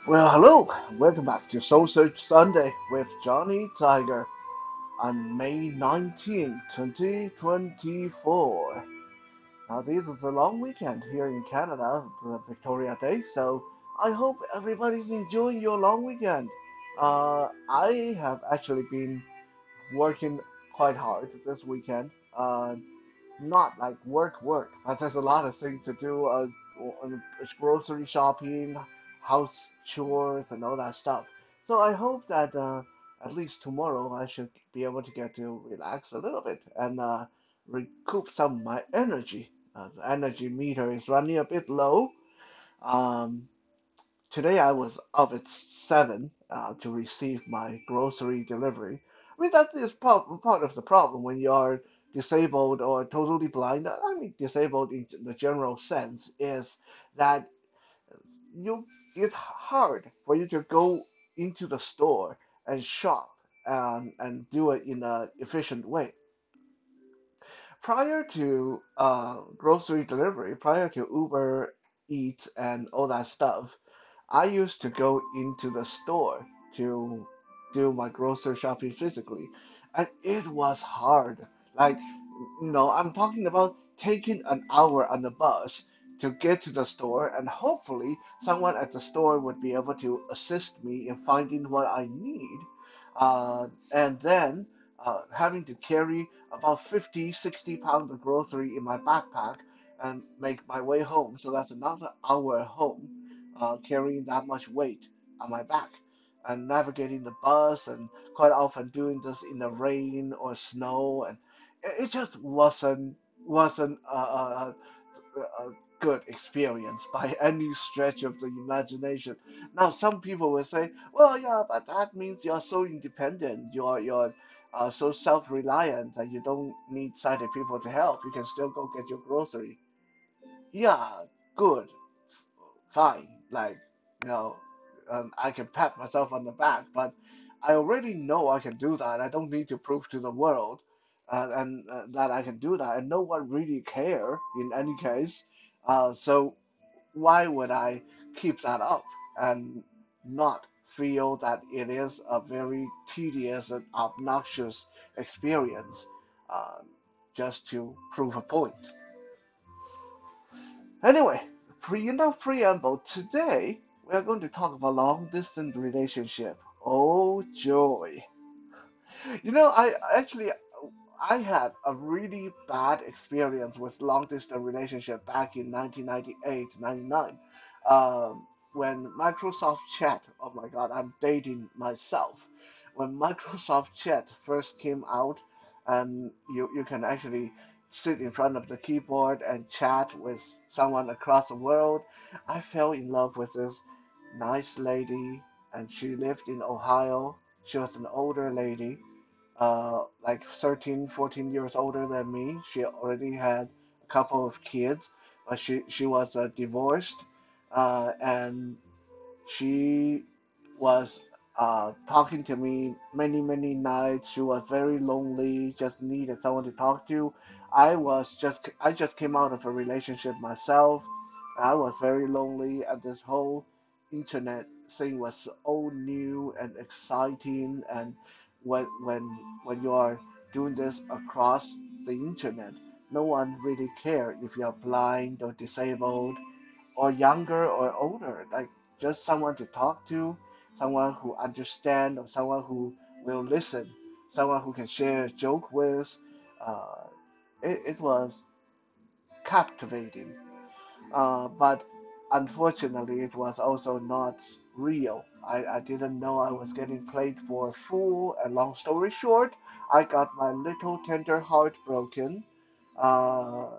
Well, hello, welcome back to Soul Search Sunday with Johnny Tiger on May 19th, 2024. Now, this is a long weekend here in Canada, the Victoria Day, so I hope everybody's enjoying your long weekend. I have actually been working quite hard this weekend. Not like work, but there's a lot of things to do, grocery shopping, house chores, and all that stuff. So I hope that at least tomorrow I should be able to get to relax a little bit and recoup some of my energy. The energy meter is running a bit low. Um, Today I was up at 7 to receive my grocery delivery. I mean, that is part of the problem when you are disabled or totally blind. I mean, disabled in the general sense is that you it's hard for you to go into the store and shop and do it in an efficient way. Prior to grocery delivery, prior to Uber Eats and all that stuff, I used to go into the store to do my grocery shopping physically, and it was hard. Like, I'm talking about taking an hour on the bus to get to the store, and hopefully someone at the store would be able to assist me in finding what I need, and then having to carry about 50, 60 pounds of grocery in my backpack and make my way home. So that's another hour home, carrying that much weight on my back and navigating the bus and quite often doing this in the rain or snow, and it just wasn't a good experience by any stretch of the imagination. Now, some people will say, "Well, yeah, but that means you're so independent, you're so self-reliant that you don't need sighted people to help. You can still go get your grocery." Yeah, good, fine. Like, you know, I can pat myself on the back, but I already know I can do that. I don't need to prove to the world and that I can do that, and no one really care in any case. So why would I keep that up and not feel that it is a very tedious and obnoxious experience uh, just to prove a point? Anyway, enough preamble. Today we are going to talk about long distance relationship. Oh joy! I actually I had a really bad experience with long distance relationship back in 1998, 99, when Microsoft Chat. Oh my God, I'm dating myself. When Microsoft Chat first came out, and you can actually sit in front of the keyboard and chat with someone across the world, I fell in love with this nice lady, and she lived in Ohio. She was an older lady, like 13, 14 years older than me. She already had a couple of kids, but she was divorced, and she was talking to me many, many nights. She was very lonely, just needed someone to talk to. I just came out of a relationship myself. I was very lonely, and this whole internet thing was so new and exciting. And when when when you are doing this across the internet, no one really cares if you are blind or disabled or younger or older, like just someone to talk to, someone who understands, or someone who will listen, someone who can share a joke with. Uh, it was captivating, but unfortunately, it was also not real. I didn't know I was getting played for a fool, and long story short, I got my little tender heart broken uh,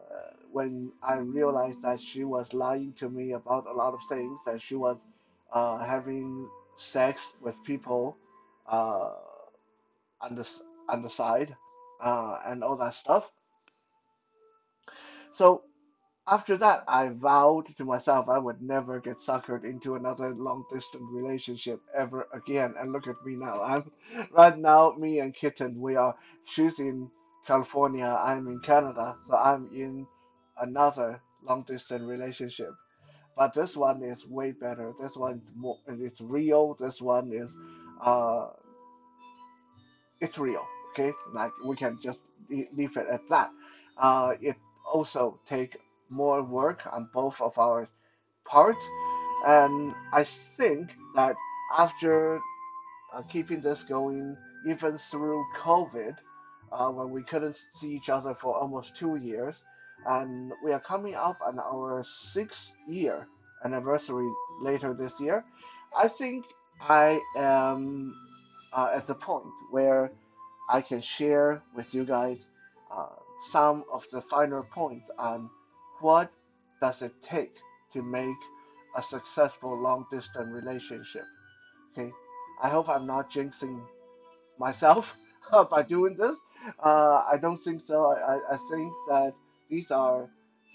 when I realized that she was lying to me about a lot of things, that she was having sex with people uh, on the side, and all that stuff. So after that, I vowed to myself I would never get suckered into another long distance relationship ever again. And look at me now. I'm right now, me and Kitten, she's in California, I'm in Canada, so I'm in another long distance relationship. but this one is way better. This one more, it's real. This one is, uh, it's real. Okay, like we can just leave it at that. It also take more work on both of our parts, and I think that after keeping this going even through COVID, when we couldn't see each other for almost 2 years. And we are coming up on our 6th year anniversary later this year. I think I am at the point where I can share with you guys uh, some of the finer points on what does it take to make a successful long distance relationship. Okay, I hope I'm not jinxing myself by doing this. I don't think so. I think that these are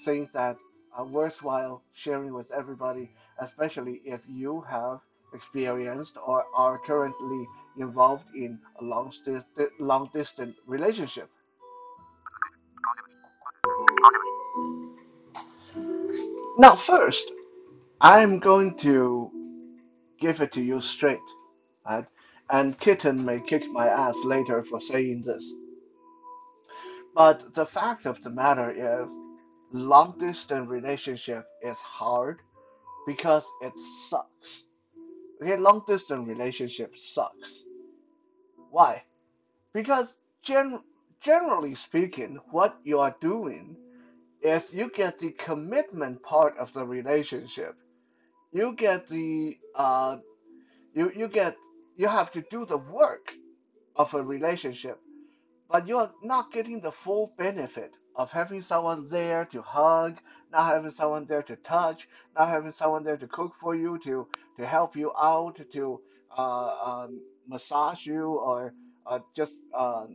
things that are worthwhile sharing with everybody, especially if you have experienced or are currently involved in a long distance relationship. Now, first, I'm going to give it to you straight, right? And Kitten may kick my ass later for saying this. But the fact of the matter is, long distance relationship is hard because it sucks. Okay, long distance relationship sucks. Why? Because generally speaking, what you are doing is you get the commitment part of the relationship. You get the you get you have to do the work of a relationship, but you're not getting the full benefit of having someone there to hug, not having someone there to touch, not having someone there to cook for you, to help you out, to massage you, or just uh,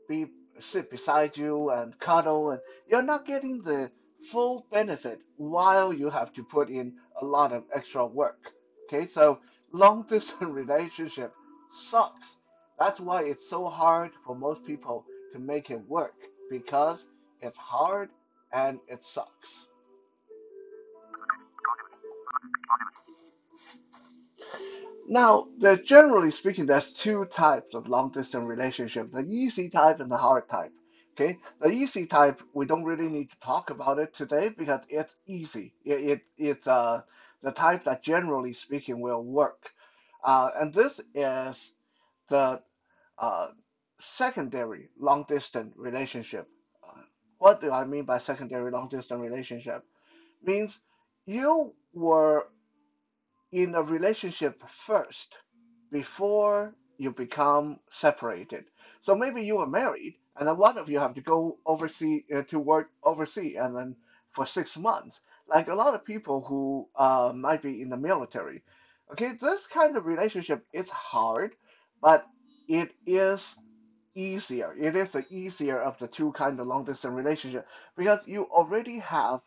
be sit beside you and cuddle, and you're not getting the full benefit while you have to put in a lot of extra work. Okay, so long distance relationship sucks. That's why it's so hard for most people to make it work because it's hard and it sucks. Now, generally speaking, there's two types of long distance relationship, the easy type and the hard type. Okay, the easy type, we don't really need to talk about it today because it's easy. It's the type that generally speaking will work. And this is the uh, secondary long distance relationship. Uh, what do I mean by secondary long distance relationship? Means you were in a relationship first before you become separated. So maybe you were married, and then one of you have to go overseas to work overseas, and then for 6 months. Like a lot of people who might be in the military. Okay, this kind of relationship is hard, but it is easier. It is the easier of the two kind of long distance relationship because you already have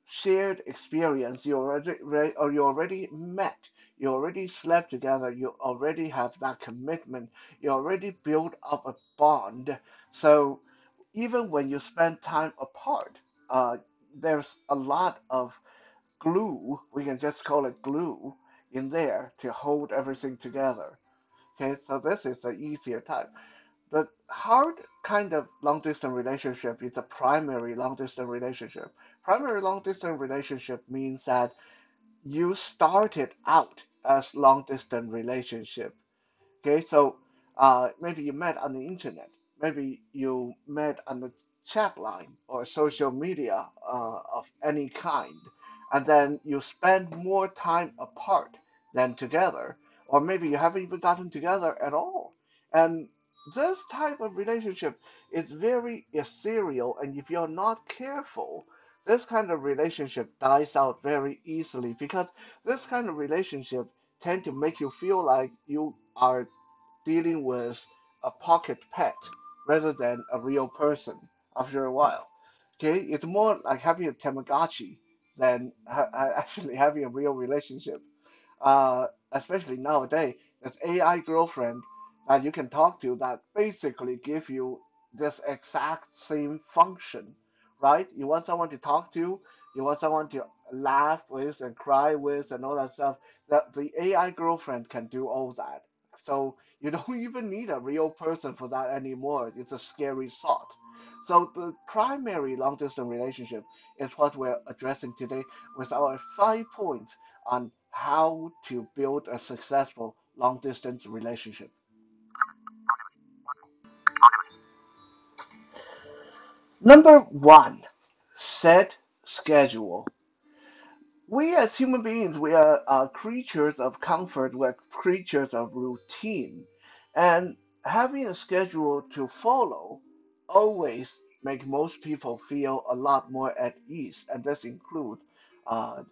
shared experience. You already met. You already slept together. You already have that commitment. You already built up a bond. So even when you spend time apart, there's a lot of glue. We can just call it glue in there to hold everything together. Okay, so this is the easier type. The hard kind of long distance relationship is a primary long distance relationship. Primary long distance relationship means that you started out as long distance relationship. Okay, so maybe you met on the internet, maybe you met on the chat line or social media of any kind, and then you spend more time apart than together, or maybe you haven't even gotten together at all. And this type of relationship is very ethereal, and if you're not careful, this kind of relationship dies out very easily because this kind of relationship tend to make you feel like you are dealing with a pocket pet rather than a real person after a while. Okay, it's more like having a Tamagotchi than actually having a real relationship. Especially nowadays, there's AI girlfriend that you can talk to that basically give you this exact same function, right? You want someone to talk to, you want someone to laugh with and cry with and all that stuff, that the AI girlfriend can do all that. So you don't even need a real person for that anymore. It's a scary thought. So the primary long distance relationship is what we're addressing today with our 5 points on how to build a successful long distance relationship. Number one, set schedule. We as human beings, we are creatures of comfort, we're creatures of routine. And having a schedule to follow always make most people feel a lot more at ease. And this includes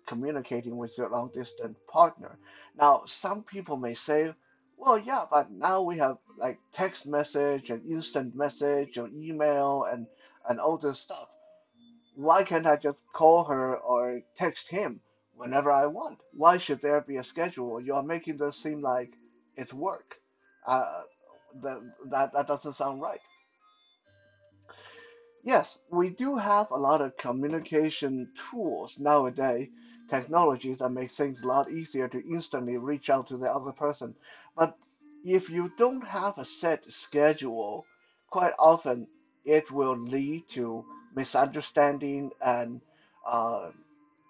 communicating with your long distance partner. Now, some people may say, well, yeah, but now we have like text message and instant message or email and all this stuff. Why can't I just call her or text him whenever I want? Why should there be a schedule? You are making this seem like it's work. Uh, that doesn't sound right. Yes, we do have a lot of communication tools nowadays, technologies that make things a lot easier to instantly reach out to the other person. But if you don't have a set schedule, quite often it will lead to misunderstanding and uh,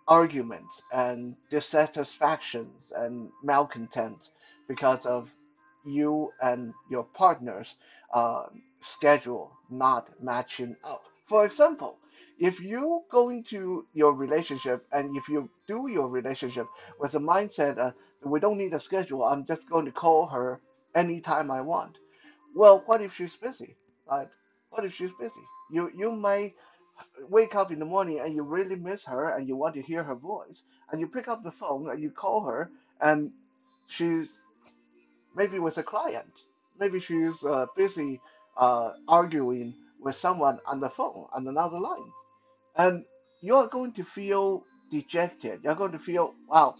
arguments and dissatisfactions and malcontents because of you and your partner's uh, schedule not matching up. For example, if you go into your relationship and if you do your relationship with a mindset, we don't need a schedule, I'm just going to call her anytime I want. Well, what if she's busy? Right? What if she's busy? You may wake up in the morning and you really miss her and you want to hear her voice and you pick up the phone and you call her and she's maybe with a client, maybe she's busy arguing with someone on the phone on another line, and you're going to feel dejected. You're going to feel, wow,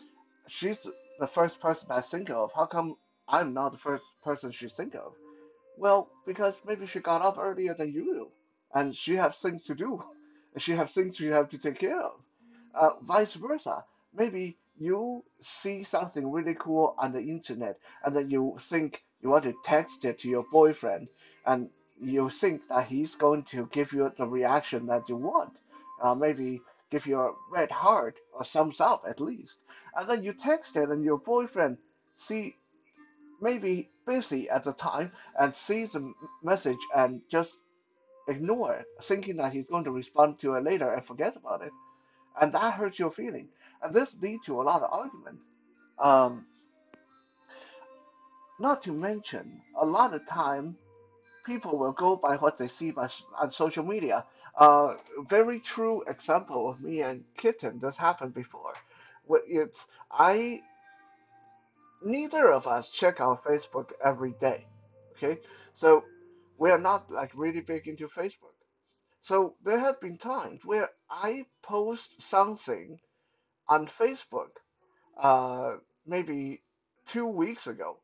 she's the first person I think of. How come I'm not the first person she think of? Well, because maybe she got up earlier than you do, and she has things to do, and she has things she have to take care of. Vice versa. Maybe you see something really cool on the internet, and then you think you want to text it to your boyfriend, and you think that he's going to give you the reaction that you want. Maybe give you a red heart or thumbs up at least. And then you text it, and your boyfriend see maybe busy at the time and sees the message and just ignore it, thinking that he's going to respond to it later and forget about it. And that hurts your feeling. And this leads to a lot of argument. Um, Not to mention, a lot of time people will go by what they see on social media. Very true example of me and Kitten. This happened before. It's I neither of us check our Facebook every day. Okay, so we are not like really big into Facebook. So there have been times where I post something on Facebook, uh, maybe 2 weeks ago,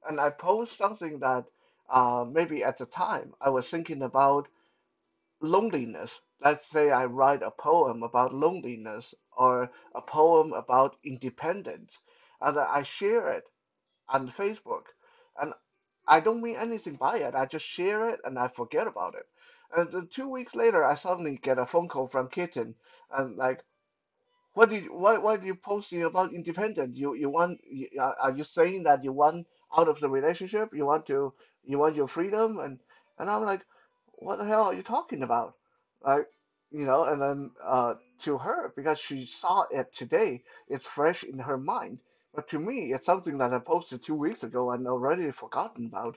and I post something that maybe at the time I was thinking about loneliness. Let's say I write a poem about loneliness or a poem about independence, and I share it on Facebook. And I don't mean anything by it. I just share it and I forget about it. And then 2 weeks later, I suddenly get a phone call from Kitten, and like, why do you posting about independent? You want are you saying that you want out of the relationship? You want your freedom? And I'm like, what the hell are you talking about? Like, and then to her, because she saw it today, it's fresh in her mind. But to me, it's something that I posted 2 weeks ago and already forgotten about.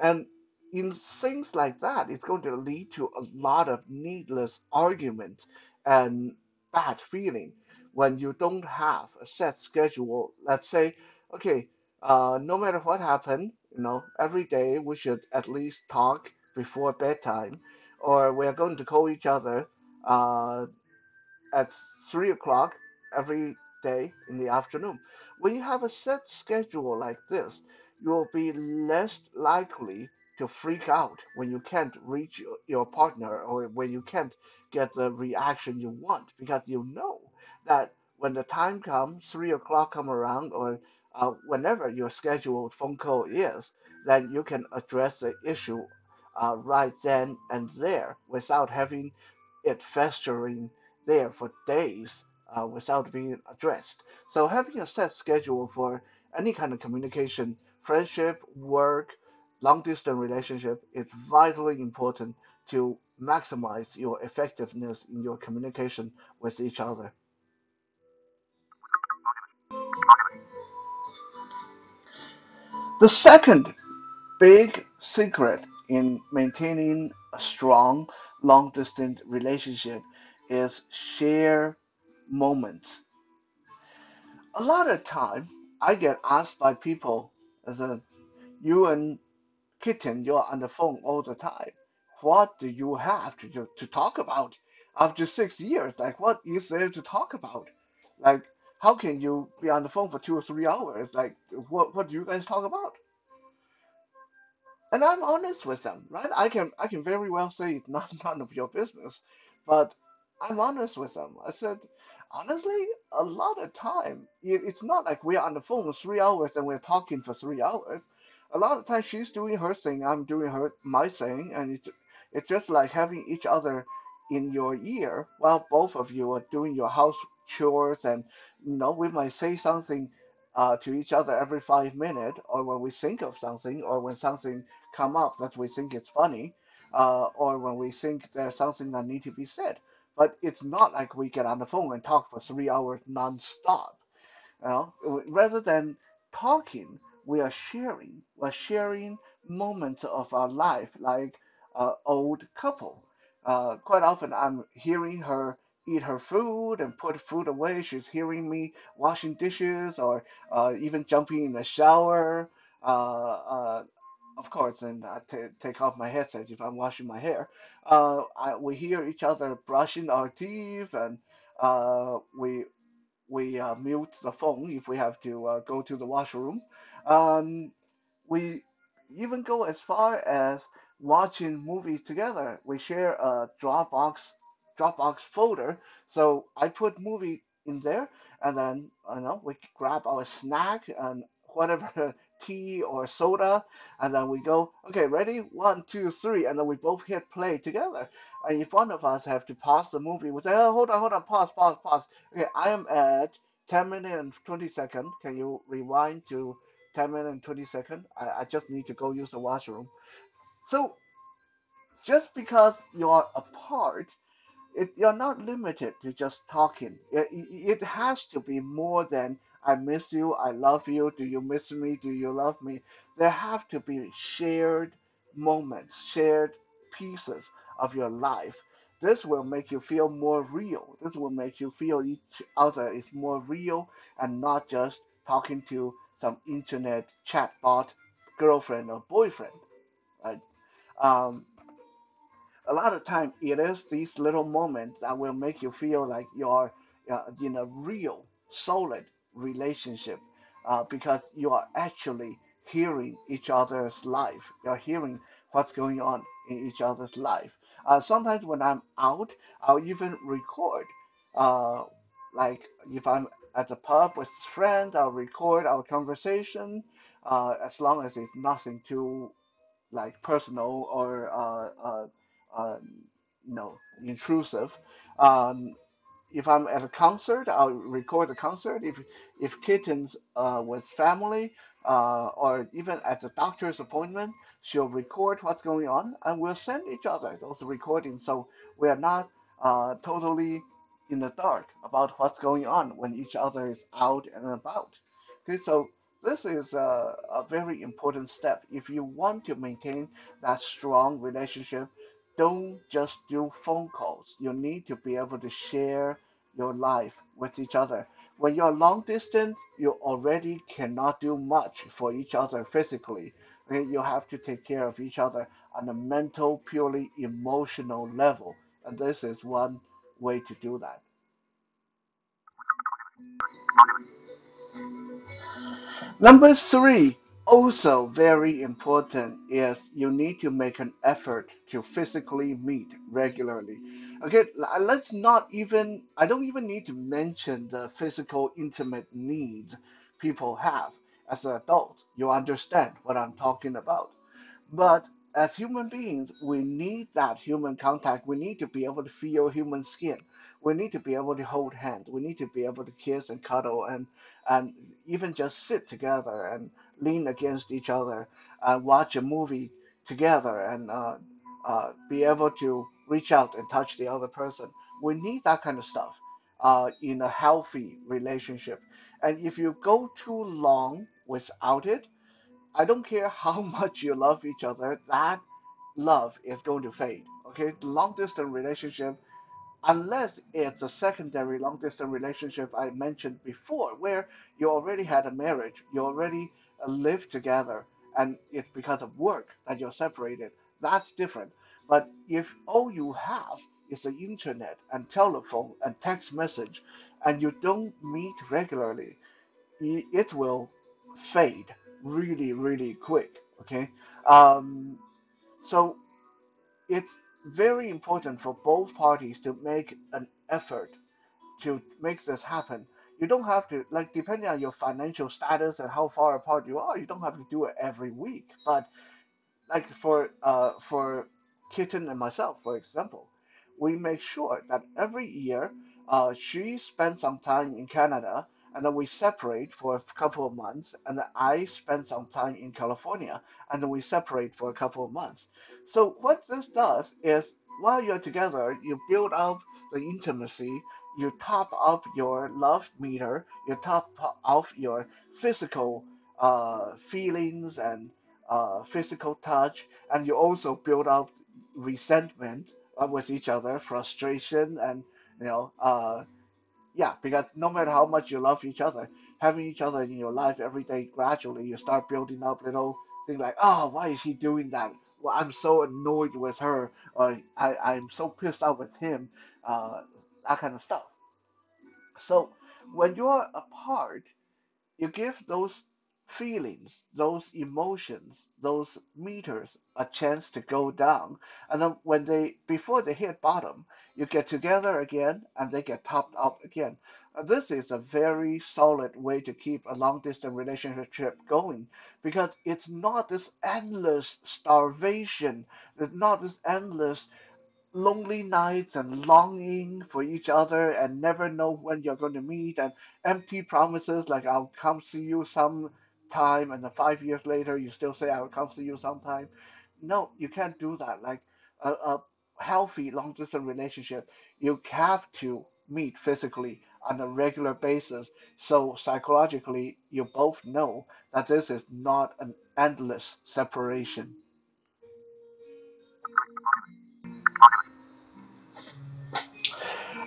And in things like that, it's going to lead to a lot of needless arguments and bad feeling when you don't have a set schedule. Let's say, okay, no matter what happened, every day we should at least talk before bedtime, or we are going to call each other uh, at 3 o'clock every day in the afternoon. When you have a set schedule like this, you will be less likely to freak out when you can't reach your partner or when you can't get the reaction you want because you know that when the time comes, 3 o'clock come around, or whenever your scheduled phone call is, then you can address the issue right then and there without having it festering there for days without being addressed. So having a set schedule for any kind of communication, friendship, work, long distance relationship is vitally important to maximize your effectiveness in your communication with each other. The second big secret in maintaining a strong long distance relationship is share moments. A lot of time I get asked by people as a you and Kitten, you're on the phone all the time. What do you have to talk about after 6 years? Like, what is there to talk about? Like, how can you be on the phone for 2 or 3 hours? Like, what do you guys talk about? And I'm honest with them, right? I can very well say it's not none of your business, but I'm honest with them. I said, honestly, a lot of time, it's not like we're on the phone for 3 hours and we're talking for 3 hours. A lot of times she's doing her thing, I'm doing her my thing, and it's just like having each other in your ear while both of you are doing your house chores, and we might say something to each other every 5 minutes, or when we think of something, or when something come up that we think is funny, or when we think there's something that need to be said. But it's not like we get on the phone and talk for 3 hours non-stop. Rather than talking, we are sharing. We're sharing moments of our life, like an old couple. Quite often, I'm hearing her eat her food and put food away. She's hearing me washing dishes, or even jumping in the shower. Of course, and I take off my headset if I'm washing my hair. We hear each other brushing our teeth, and we mute the phone if we have to go to the washroom. Um, we even go as far as watching movies together. We share a Dropbox folder, so I put movie in there, and then we grab our snack and whatever tea or soda, and then we go, okay, ready, 1, 2, 3, and then we both hit play together. And if one of us have to pause the movie, we say, oh, hold on, pause, pause, pause. Okay, I am at 10 minutes and 20 seconds. Can you rewind to 10 minutes and 20 seconds? I just need to go use the washroom. So just because you are apart, you're not limited to just talking. It has to be more than I miss you, I love you, do you miss me, do you love me? There have to be shared moments, shared pieces of your life. This will make you feel more real. This will make you feel each other is more real and not just talking to some internet chatbot girlfriend or boyfriend, right? Um, a lot of time it is these little moments that will make you feel like you're in a real solid relationship, because you are actually hearing each other's life, you're hearing what's going on in each other's life. Sometimes when I'm out, I'll even record, uh, like if I'm at the pub with friends, I'll record our conversation, as long as it's nothing too like personal or uh, intrusive. Um, if I'm at a concert, I'll record the concert. If kittens with family, or even at the doctor's appointment, she'll record what's going on, and we'll send each other those recordings, so we are not totally in the dark about what's going on when each other is out and about. Okay, so this is a very important step. If you want to maintain that strong relationship, don't just do phone calls. You need to be able to share your life with each other. When you're long distance, you already cannot do much for each other physically. Okay? You have to take care of each other on a mental, purely emotional level. And this is one way to do that. Number three, also very important, is you need to make an effort to physically meet regularly. Okay, let's not even, I don't even need to mention the physical, intimate needs people have as an adult. You understand what I'm talking about. But as human beings, we need that human contact. We need to be able to feel human skin. We need to be able to hold hands. We need to be able to kiss and cuddle and even just sit together and lean against each other and watch a movie together and be able to reach out and touch the other person. We need that kind of stuff in a healthy relationship. And if you go too long without it, I don't care how much you love each other, that love is going to fade. Okay, long distance relationship, unless it's a secondary long distance relationship I mentioned before, where you already had a marriage, you already live together, and it's because of work that you're separated. That's different. But if all you have is the internet and telephone and text message, and you don't meet regularly, it will fade really, really quick. Okay, um, so it's very important for both parties to make an effort to make this happen. You don't have to, like, depending on your financial status and how far apart you are, you don't have to do it every week. But like for Kitten and myself, for example, we make sure that every year she spends some time in Canada, and then we separate for a couple of months, and then I spend some time in California, and then we separate for a couple of months. So what this does is, while you're together, you build up the intimacy, you top up your love meter, you top up your physical feelings and physical touch, and you also build up resentment with each other, frustration, and you know, yeah, because no matter how much you love each other, having each other in your life every day, gradually you start building up little things like, oh, why is he doing that? Well, I'm so annoyed with her, or I'm so pissed off with him, uh, that kind of stuff. So when you're apart, you give those feelings, those emotions, those meters a chance to go down. And then when they, before they hit bottom, you get together again and they get topped up again. This is a very solid way to keep a long distance relationship going because it's not this endless starvation, it's not this endless lonely nights and longing for each other and never know when you're going to meet and empty promises like I'll come see you sometime and then 5 years later you still say I'll come see you sometime. No, you can't do that. Like a healthy long distance relationship, you have to meet physically on a regular basis. So psychologically, you both know that this is not an endless separation.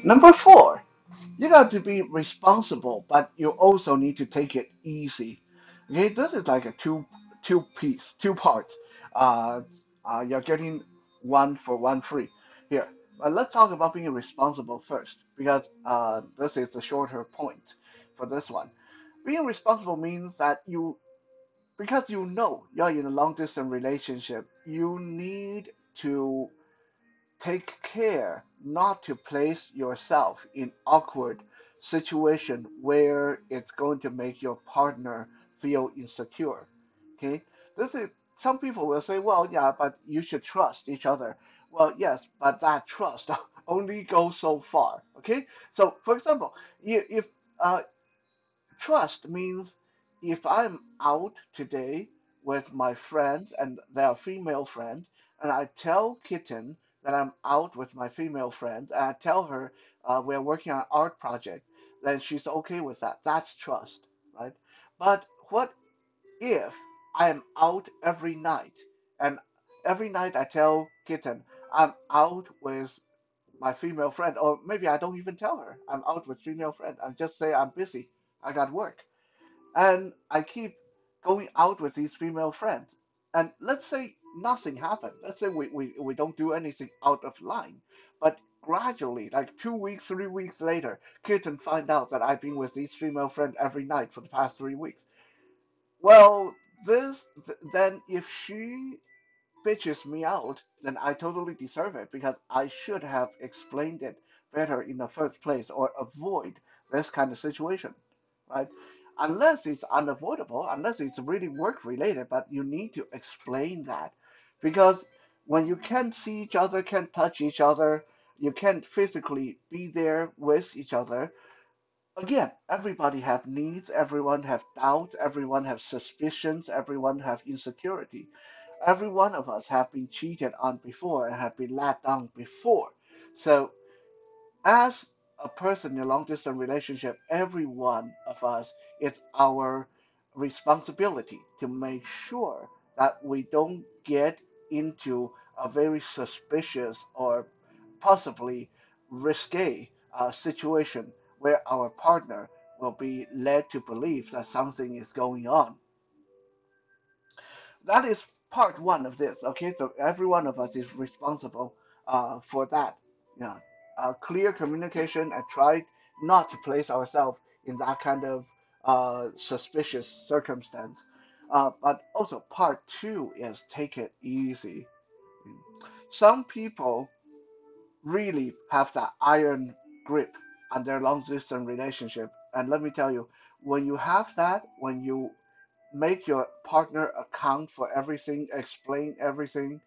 Number four, you got to be responsible, but you also need to take it easy. Okay, this is like a two parts. Uh, you're getting one for one free here. But let's talk about being responsible first, because this is the shorter point for this one. Being responsible means that because you know you're in a long distance relationship, you need to take care not to place yourself in awkward situation where it's going to make your partner feel insecure. Okay? This is some people will say, well, yeah, but you should trust each other. Well, yes, but that trust only goes so far. Okay? So, for example, if uh, trust means if I'm out today with my friends and they are female friends, and I tell Kitten that I'm out with my female friends, and I tell her we're working on an art project, then she's okay with that. That's trust, right? But what if I am out every night, and every night I tell Kitten I'm out with my female friend, or maybe I don't even tell her I'm out with female friend. I just say I'm busy. I got work and I keep going out with these female friends. And let's say nothing happened. Let's say we don't do anything out of line. But gradually, like 2 weeks, 3 weeks later, Kitten find out that I've been with these female friends every night for the past 3 weeks. Well, then if she bitches me out, then I totally deserve it because I should have explained it better in the first place or avoid this kind of situation, right? Unless it's unavoidable, unless it's really work related, but you need to explain that because when you can't see each other, can't touch each other, you can't physically be there with each other. Again, everybody have needs, everyone have doubts, everyone have suspicions, everyone have insecurity. Every one of us have been cheated on before and have been let down before. So as a person in a long distance relationship, every one of us, it's our responsibility to make sure that we don't get into a very suspicious or possibly risque situation where our partner will be led to believe that something is going on. That is part one of this. Okay, so every one of us is responsible for that. Yeah, clear communication and try not to place ourselves in that kind of suspicious circumstance. But also part two is take it easy. Some people really have that iron grip on their long distance relationship, and let me tell you, when you have that, when you make your partner account for everything, explain everything.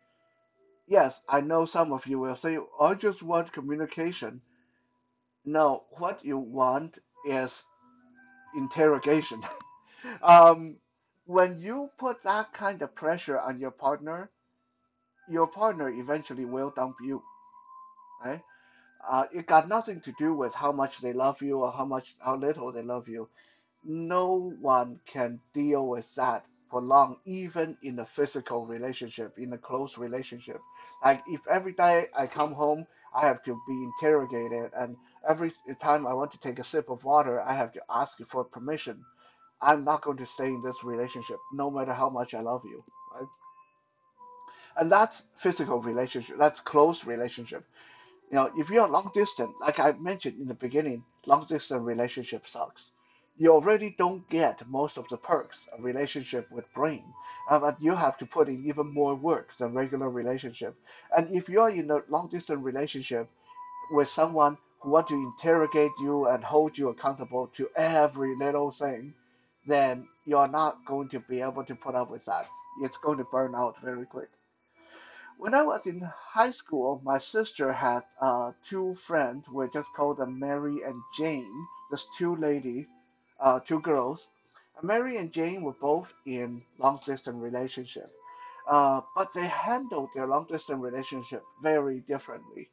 Yes, I know some of you will say, I just want communication. No, what you want is interrogation. um, when you put that kind of pressure on your partner eventually will dump you. Right? It got nothing to do with how much they love you or how little they love you. No one can deal with that for long, even in a physical relationship, in a close relationship. Like if every day I come home, I have to be interrogated, and every time I want to take a sip of water, I have to ask you for permission. I'm not going to stay in this relationship, no matter how much I love you, right? And that's physical relationship. That's close relationship. If you're long distance, like I mentioned in the beginning, long distance relationship sucks. You already don't get most of the perks a relationship would bring, but you have to put in even more work than regular relationship. And if you're in a long distance relationship with someone who want to interrogate you and hold you accountable to every little thing, then you're not going to be able to put up with that. It's going to burn out very quick. When I was in high school, my sister had two friends. We just called them Mary and Jane. Just two ladies, two girls. Mary and Jane were both in long distance relationship, but they handled their long distance relationship very differently.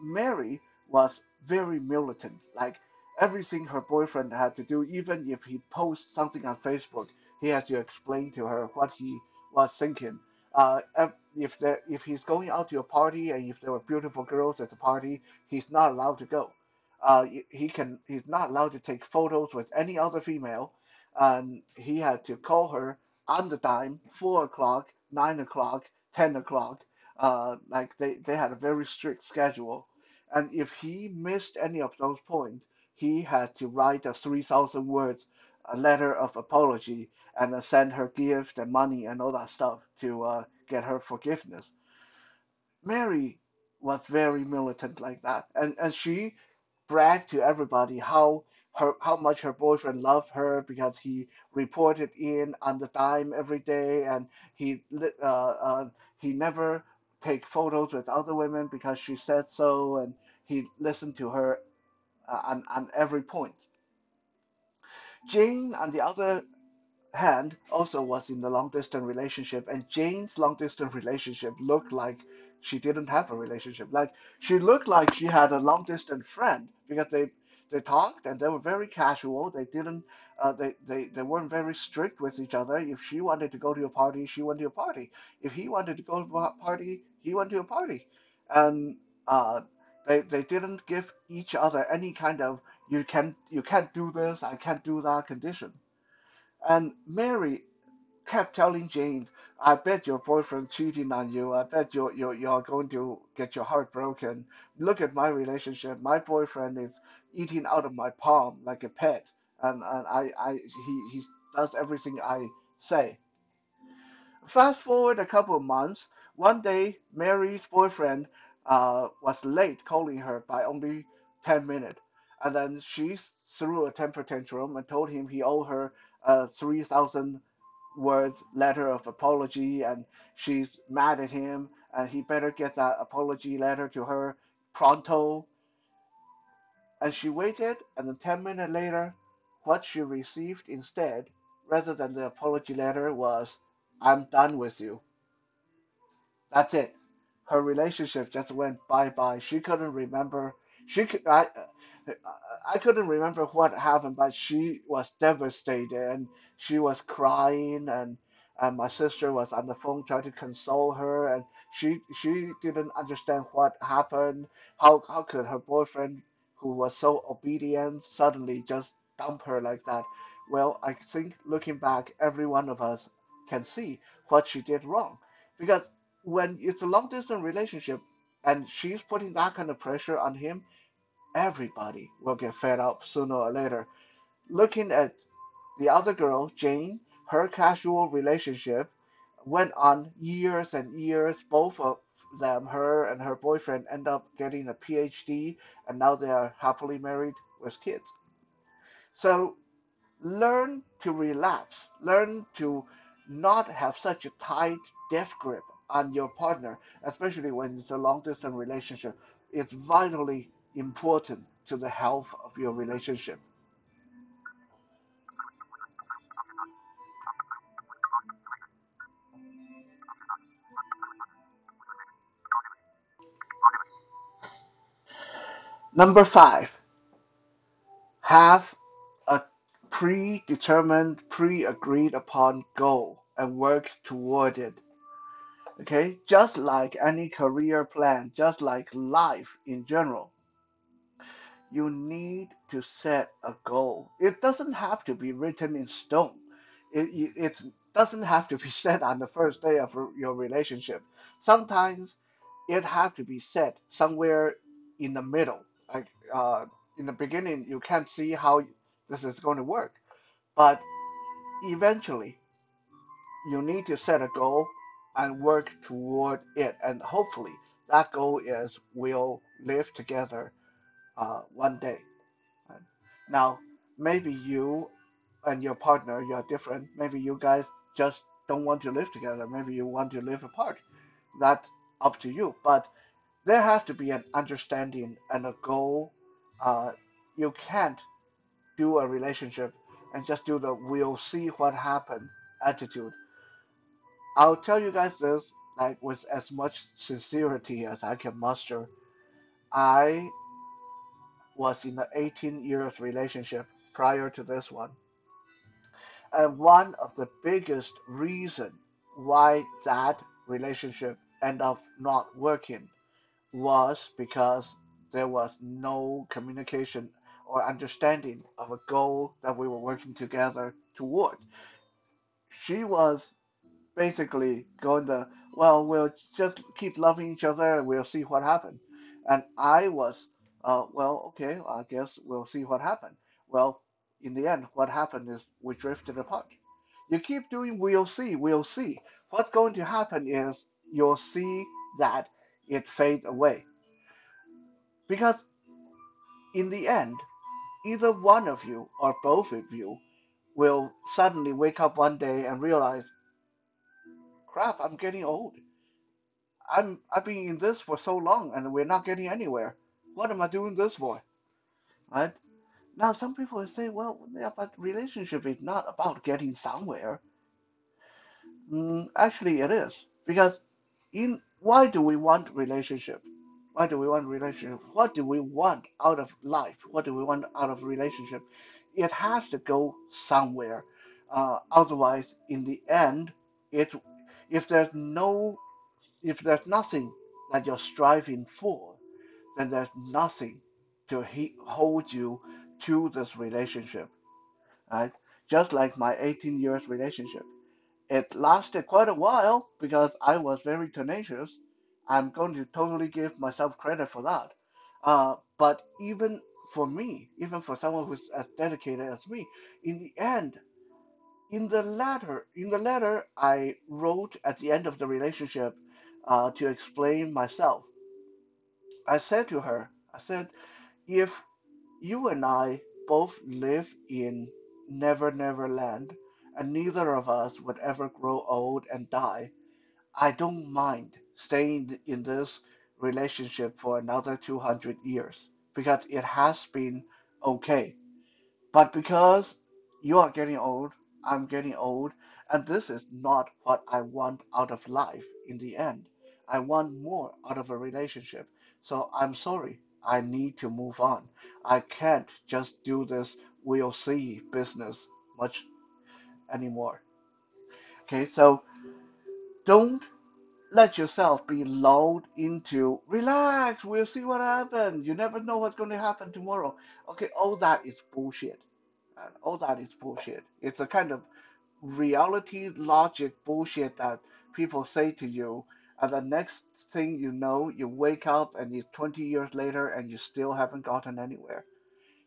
Mary was very militant. Like everything her boyfriend had to do, even if he posts something on Facebook, he had to explain to her what he was thinking. If he's going out to a party and if there were beautiful girls at the party, he's not allowed to go. He's not allowed to take photos with any other female, and he had to call her on the dime, 4 o'clock, 9 o'clock, 10 o'clock, like they had a very strict schedule. And if he missed any of those points, he had to write a 3,000 words a letter of apology and send her gift and money and all that stuff to get her forgiveness. Mary was very militant like that, and she bragged to everybody how much her boyfriend loved her because he reported in on the dime every day, and he never take photos with other women because she said so, and he listened to her on every point. Jane, on the other hand, also was in a long distance relationship, and Jane's long distance relationship looked like she didn't have a relationship. Like she looked like she had a long distance friend because they talked and they were very casual. They didn't they weren't very strict with each other. If she wanted to go to a party, she went to a party. If he wanted to go to a party, he went to a party, and uh, they didn't give each other any kind of you can't do this, I can't do that condition. And Mary kept telling Jane, I bet your boyfriend cheating on you. I bet you're going to get your heart broken. Look at my relationship. My boyfriend is eating out of my palm like a pet. And he does everything I say. Fast forward a couple of months. One day, Mary's boyfriend was late calling her by only 10 minutes. And then she threw a temper tantrum and told him he owed her a 3,000 words letter of apology, and she's mad at him and he better get that apology letter to her pronto. And she waited, and then 10 minutes later, what she received instead, rather than the apology letter, was, "I'm done with you." That's it. Her relationship just went bye bye. She couldn't remember. She could. I couldn't remember what happened, but she was devastated and she was crying, and my sister was on the phone trying to console her, and she didn't understand what happened. How could her boyfriend, who was so obedient, suddenly just dump her like that? Well, I think looking back, every one of us can see what she did wrong, because when it's a long distance relationship and she's putting that kind of pressure on him, everybody will get fed up sooner or later. Looking at the other girl, Jane, her casual relationship went on years and years. Both of them, her and her boyfriend, end up getting a PhD, and now they are happily married with kids. So learn to relax, learn to not have such a tight death grip on your partner, especially when it's a long distance relationship. It's vitally important to the health of your relationship. Number five, have a predetermined, pre agreed upon goal and work toward it. Okay, just like any career plan, just like life in general, you need to set a goal. It doesn't have to be written in stone. It doesn't have to be set on the first day of your relationship. Sometimes it has to be set somewhere in the middle. Like in the beginning, you can't see how this is going to work, but eventually, you need to set a goal and work toward it. And hopefully, that goal is we'll live together one day. Right? Now, maybe you and your partner, you are different. Maybe you guys just don't want to live together. Maybe you want to live apart. That's up to you. But there has to be an understanding and a goal. Uh, you can't do a relationship and just do the we'll see what happens attitude. I'll tell you guys this like with as much sincerity as I can muster. I was in an 18 years relationship prior to this one. And one of the biggest reason why that relationship ended up not working was because there was no communication or understanding of a goal that we were working together toward. She was basically going the, well, we'll just keep loving each other and we'll see what happens. And I was, well, okay, I guess we'll see what happens. Well, in the end, what happened is we drifted apart. You keep doing we'll see, we'll see. What's going to happen is you'll see that it fade away. Because in the end, either one of you or both of you will suddenly wake up one day and realize, crap, I'm getting old. I've been in this for so long and we're not getting anywhere. What am I doing this for? Right? Now some people will say, well, yeah, but relationship is not about getting somewhere. Actually, it is because in why do we want relationship? Why do we want relationship? What do we want out of life? What do we want out of relationship? It has to go somewhere. Otherwise, in the end, it if there's no if there's nothing that you're striving for, then there's nothing to hold you to this relationship, right? Just like my 18 years relationship. It lasted quite a while because I was very tenacious. I'm going to totally give myself credit for that. But even for me, even for someone who's as dedicated as me, in the end, In the letter I wrote at the end of the relationship, to explain myself, I said to her, I said, if you and I both live in Never Never Land, and neither of us would ever grow old and die, I don't mind staying in this relationship for another 200 years because it has been okay. But because you are getting old, I'm getting old, and this is not what I want out of life in the end. I want more out of a relationship. So I'm sorry, I need to move on. I can't just do this we'll see business much anymore. Okay, so don't let yourself be lulled into relax, we'll see what happens. You never know what's going to happen tomorrow. Okay, all that is bullshit. All that is bullshit. It's a kind of reality logic bullshit that people say to you, and the next thing you know, you wake up and it's 20 years later and you still haven't gotten anywhere.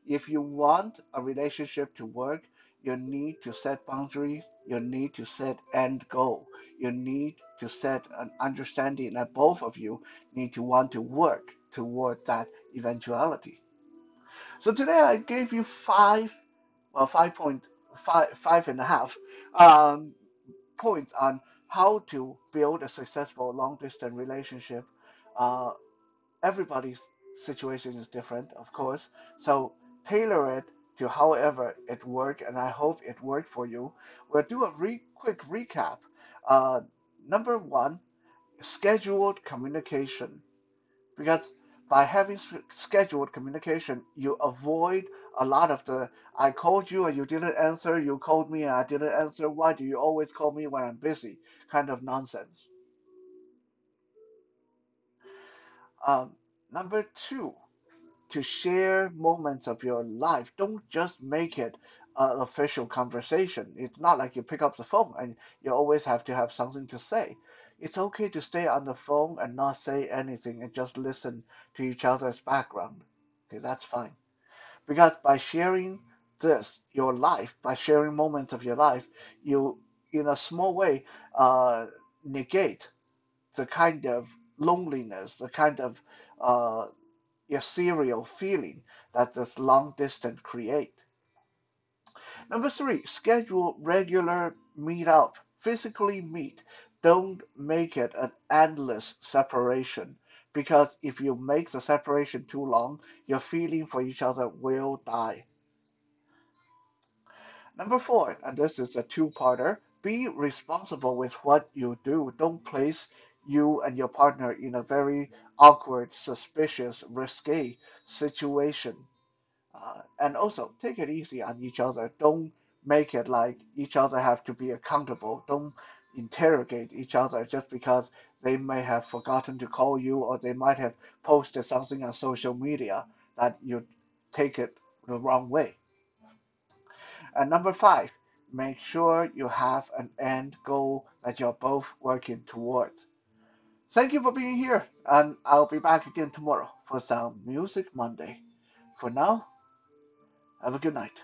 If you want a relationship to work, you need to set boundaries, you need to set end goal, you need to set an understanding that both of you need to want to work toward that eventuality. So today I gave you five, well, 5.5, 5.5 um, points on how to build a successful long distance relationship. Uh, Everybody's situation is different, of course. So tailor it to however it worked, and I hope it worked for you. We'll do a quick recap. Uh, Number one, scheduled communication. Because by having scheduled communication, you avoid a lot of the I called you and you didn't answer, you called me and I didn't answer, why do you always call me when I'm busy kind of nonsense. Um, Number two, to share moments of your life. Don't just make it an official conversation. It's not like you pick up the phone and you always have to have something to say. It's okay to stay on the phone and not say anything and just listen to each other's background. Okay, that's fine. Because by sharing your life, by sharing moments of your life, you, in a small way, negate the kind of loneliness, the kind of uh, ethereal feeling that this long distance create. Number three, schedule regular meet up. Physically meet. Don't make it an endless separation because if you make the separation too long, your feeling for each other will die. Number four, and this is a two-parter, be responsible with what you do. Don't place you and your partner in a very awkward, suspicious, risque situation. And also take it easy on each other. Don't make it like each other have to be accountable. Don't interrogate each other just because they may have forgotten to call you or they might have posted something on social media that you take it the wrong way. And number five, make sure you have an end goal that you're both working towards. Thank you for being here, and I'll be back again tomorrow for some Music Monday. For now, have a good night.